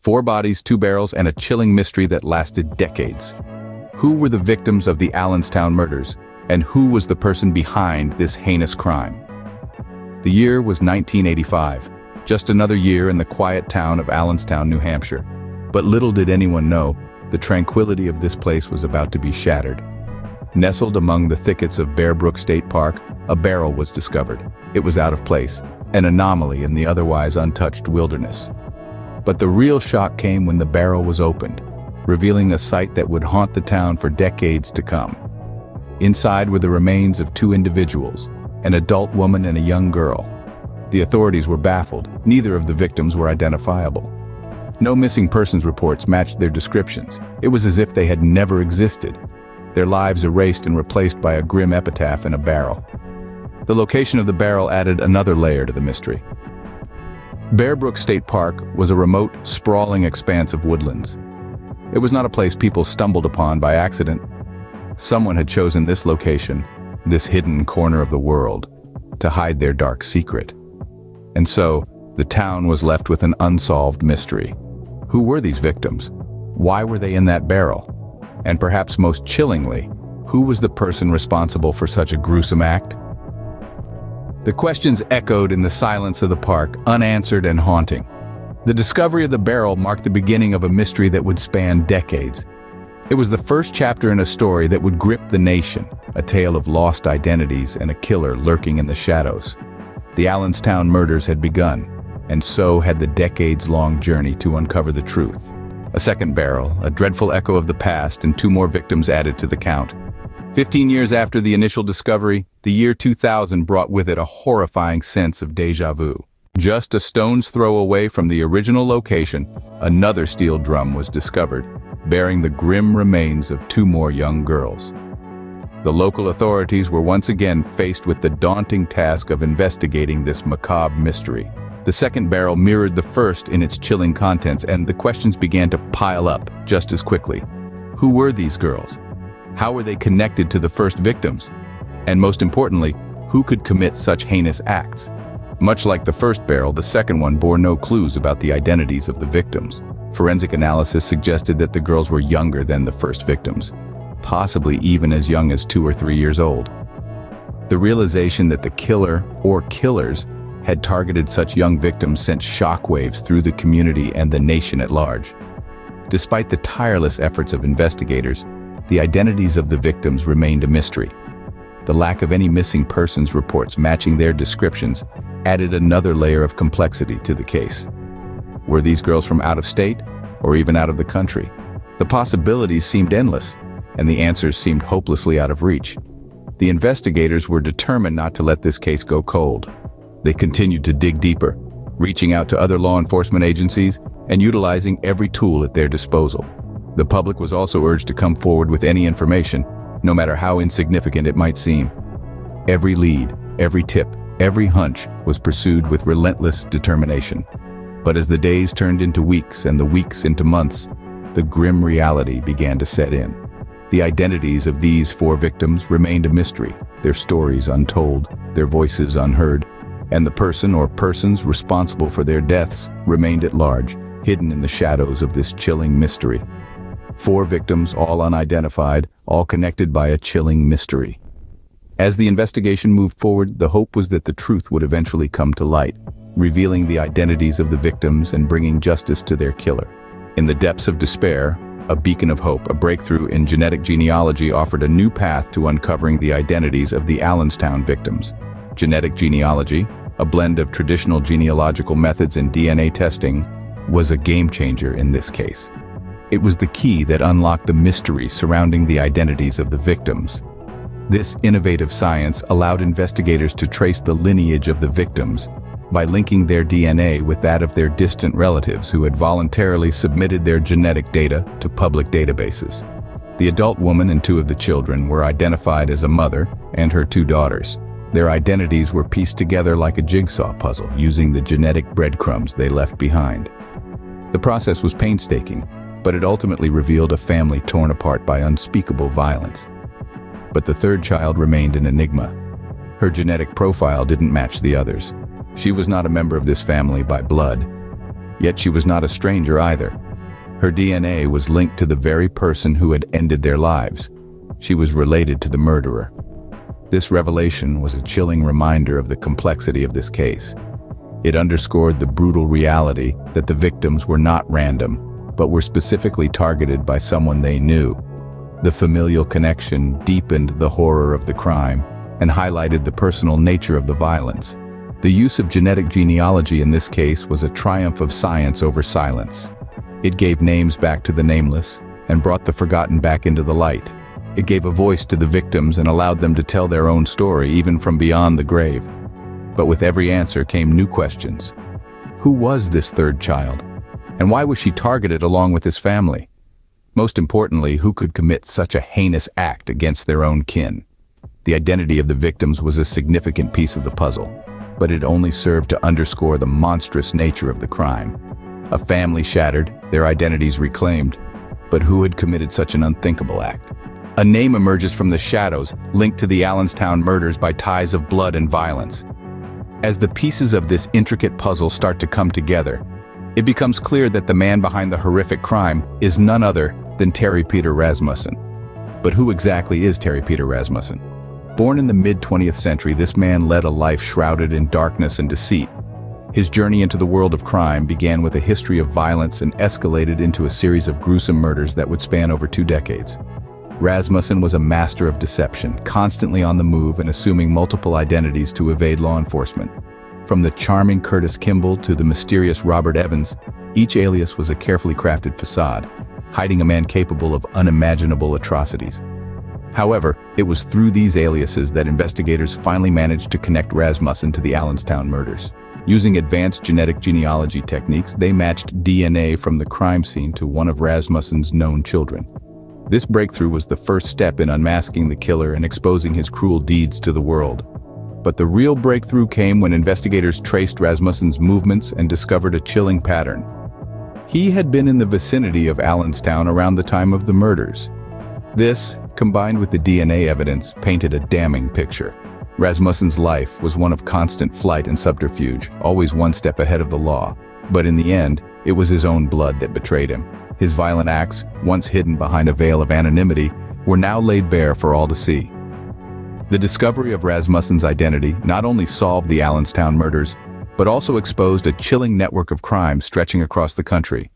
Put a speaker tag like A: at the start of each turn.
A: 4 bodies, 2 barrels, and a chilling mystery that lasted decades. Who were the victims of the Allenstown murders, and who was the person behind this heinous crime? The year was 1985, just another year in the quiet town of Allenstown, New Hampshire. But little did anyone know, the tranquility of this place was about to be shattered. Nestled among the thickets of Bear Brook State Park, a barrel was discovered. It was out of place, an anomaly in the otherwise untouched wilderness. But the real shock came when the barrel was opened, revealing a sight that would haunt the town for decades to come. Inside were the remains of 2 individuals, an adult woman and a young girl. The authorities were baffled. Neither of the victims were identifiable. No missing persons reports matched their descriptions. It was as if they had never existed, their lives erased and replaced by a grim epitaph in a barrel. The location of the barrel added another layer to the mystery. Bear Brook State Park was a remote, sprawling expanse of woodlands. It was not a place people stumbled upon by accident. Someone had chosen this location, this hidden corner of the world, to hide their dark secret. And so, the town was left with an unsolved mystery. Who were these victims? Why were they in that barrel? And perhaps most chillingly, who was the person responsible for such a gruesome act? The questions echoed in the silence of the park, unanswered and haunting. The discovery of the barrel marked the beginning of a mystery that would span decades. It was the first chapter in a story that would grip the nation, a tale of lost identities and a killer lurking in the shadows. The Allenstown murders had begun, and so had the decades-long journey to uncover the truth. A second barrel, a dreadful echo of the past, and 2 more victims added to the count. 15 years after the initial discovery, the year 2000 brought with it a horrifying sense of déjà vu. Just a stone's throw away from the original location, another steel drum was discovered, bearing the grim remains of 2 more young girls. The local authorities were once again faced with the daunting task of investigating this macabre mystery. The second barrel mirrored the first in its chilling contents, and the questions began to pile up just as quickly. Who were these girls? How were they connected to the first victims? And most importantly, who could commit such heinous acts? Much like the first barrel, the second one bore no clues about the identities of the victims. Forensic analysis suggested that the girls were younger than the first victims, possibly even as young as 2 or 3 years old. The realization that the killer, or killers, had targeted such young victims sent shockwaves through the community and the nation at large. Despite the tireless efforts of investigators, the identities of the victims remained a mystery. The lack of any missing persons reports matching their descriptions added another layer of complexity to the case. Were these girls from out of state, or even out of the country? The possibilities seemed endless, and the answers seemed hopelessly out of reach. The investigators were determined not to let this case go cold. They continued to dig deeper, reaching out to other law enforcement agencies and utilizing every tool at their disposal. The public was also urged to come forward with any information, no matter how insignificant it might seem. Every lead, every tip, every hunch was pursued with relentless determination. But as the days turned into weeks and the weeks into months, the grim reality began to set in. The identities of these 4 victims remained a mystery, their stories untold, their voices unheard, and the person or persons responsible for their deaths remained at large, hidden in the shadows of this chilling mystery. 4 victims, all unidentified, all connected by a chilling mystery. As the investigation moved forward, the hope was that the truth would eventually come to light, revealing the identities of the victims and bringing justice to their killer. In the depths of despair, a beacon of hope, a breakthrough in genetic genealogy offered a new path to uncovering the identities of the Allenstown victims. Genetic genealogy, a blend of traditional genealogical methods and DNA testing, was a game-changer in this case. It was the key that unlocked the mystery surrounding the identities of the victims. This innovative science allowed investigators to trace the lineage of the victims by linking their DNA with that of their distant relatives who had voluntarily submitted their genetic data to public databases. The adult woman and 2 of the children were identified as a mother and her 2 daughters. Their identities were pieced together like a jigsaw puzzle using the genetic breadcrumbs they left behind. The process was painstaking, but it ultimately revealed a family torn apart by unspeakable violence. But the 3rd child remained an enigma. Her genetic profile didn't match the others. She was not a member of this family by blood, Yet she was not a stranger either. Her DNA was linked to the very person who had ended their lives. She was related to the murderer. This revelation was a chilling reminder of the complexity of this case. It underscored the brutal reality that the victims were not random, but were specifically targeted by someone they knew. The familial connection deepened the horror of the crime and highlighted the personal nature of the violence. The use of genetic genealogy in this case was a triumph of science over silence. It gave names back to the nameless and brought the forgotten back into the light. It gave a voice to the victims and allowed them to tell their own story, even from beyond the grave. But with every answer came new questions. Who was this third child? And why was she targeted along with his family? Most importantly, who could commit such a heinous act against their own kin? The identity of the victims was a significant piece of the puzzle, but it only served to underscore the monstrous nature of the crime. A family shattered, their identities reclaimed, but who had committed such an unthinkable act? A name emerges from the shadows, linked to the Allenstown murders by ties of blood and violence. As the pieces of this intricate puzzle start to come together, it becomes clear that the man behind the horrific crime is none other than Terry Peter Rasmussen. But who exactly is Terry Peter Rasmussen? Born in the mid-20th century, this man led a life shrouded in darkness and deceit. His journey into the world of crime began with a history of violence and escalated into a series of gruesome murders that would span over 2 decades. Rasmussen was a master of deception, constantly on the move and assuming multiple identities to evade law enforcement. From the charming Curtis Kimball to the mysterious Robert Evans, each alias was a carefully crafted facade, hiding a man capable of unimaginable atrocities. However, it was through these aliases that investigators finally managed to connect Rasmussen to the Allenstown murders. Using advanced genetic genealogy techniques, they matched DNA from the crime scene to one of Rasmussen's known children. This breakthrough was the first step in unmasking the killer and exposing his cruel deeds to the world. But the real breakthrough came when investigators traced Rasmussen's movements and discovered a chilling pattern. He had been in the vicinity of Allenstown around the time of the murders. This, combined with the DNA evidence, painted a damning picture. Rasmussen's life was one of constant flight and subterfuge, always one step ahead of the law. But in the end, it was his own blood that betrayed him. His violent acts, once hidden behind a veil of anonymity, were now laid bare for all to see. The discovery of Rasmussen's identity not only solved the Allenstown murders, but also exposed a chilling network of crime stretching across the country.